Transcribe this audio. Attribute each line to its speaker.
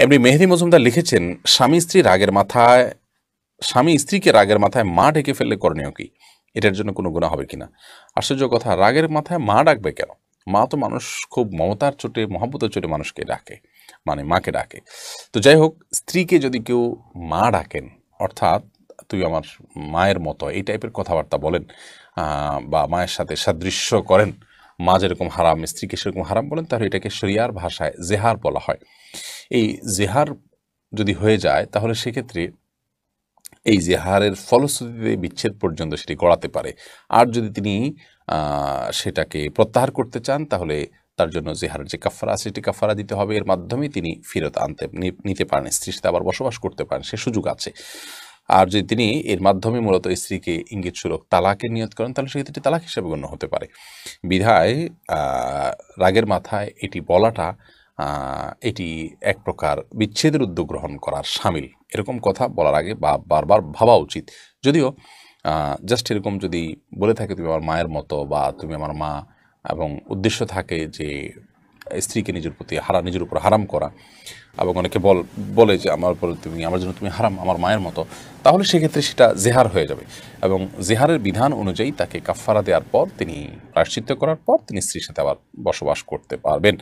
Speaker 1: এমনি মেহেদী মজুমদার লিখেছেন, স্বামী স্ত্রীকে রাগের মাথায় মা ডেকে ফেললে করণীয় কি? এটার জন্য কোনো গুনাহ হবে কিনা? আশ্চর্য কথা, রাগের মাথায় মা ডাকবে কেন? মা তো মানুষ খুব মমতার চোটে, মহাব্বতের চোটে মানুষকে ডাকে, মানে মাকে ডাকে। তো যাই হোক, স্ত্রীকে যদি কেউ মা ডাকেন, অর্থাৎ তুই আমার মায়ের মতো, এই টাইপের কথাবার্তা বলেন, বা মায়ের সাথে সাদৃশ্য করেন, মা যেরকম হারাম স্ত্রীকে সেরকম হারাম বলেন, তাহলে এটাকে শরিয়ার ভাষায় জেহার বলা হয়। এই জেহার যদি হয়ে যায়, তাহলে সেক্ষেত্রে এই জেহারের ফলশ্রুতিতে বিচ্ছেদ পর্যন্ত সেটি গড়াতে পারে। আর যদি তিনি সেটাকে প্রত্যাহার করতে চান, তাহলে তার জন্য জেহারের যে কাফারা আছে সেটি কাফারা দিতে হবে। এর মাধ্যমে তিনি ফেরত নিতে পারেন, স্ত্রীর সাথে আবার বসবাস করতে পারেন, সে সুযোগ আছে। আর যদি তিনি এর মাধ্যমে মূলত স্ত্রীকে ইঙ্গিতস্বরূপ তালাকের নিয়ত করেন, তাহলে সেক্ষেত্রে তালাক হিসেবে গণ্য হতে পারে। বিধায় রাগের মাথায় এটি বলাটা, এটি এক প্রকার বিচ্ছেদের উদ্যোগ গ্রহণ করার শামিল। এরকম কথা বলার আগে বারবার ভাবা উচিত। যদিও জাস্ট এরকম যদি বলে থাকে তুমি আমার মায়ের মতো বা তুমি আমার মা, এবং উদ্দেশ্য থাকে যে স্ত্রীকে নিজের উপর হারাম করা, এবং অনেকে বলে যে আমার জন্য তুমি হারাম, আমার মায়ের মতো, তাহলে সেক্ষেত্রে সেটা জেহার হয়ে যাবে। এবং জেহারের বিধান অনুযায়ী তাকে কাফফারা দেওয়ার পর, তিনি প্রায়শ্চিত্ত করার পর তিনি স্ত্রীর সাথে আবার বসবাস করতে পারবেন।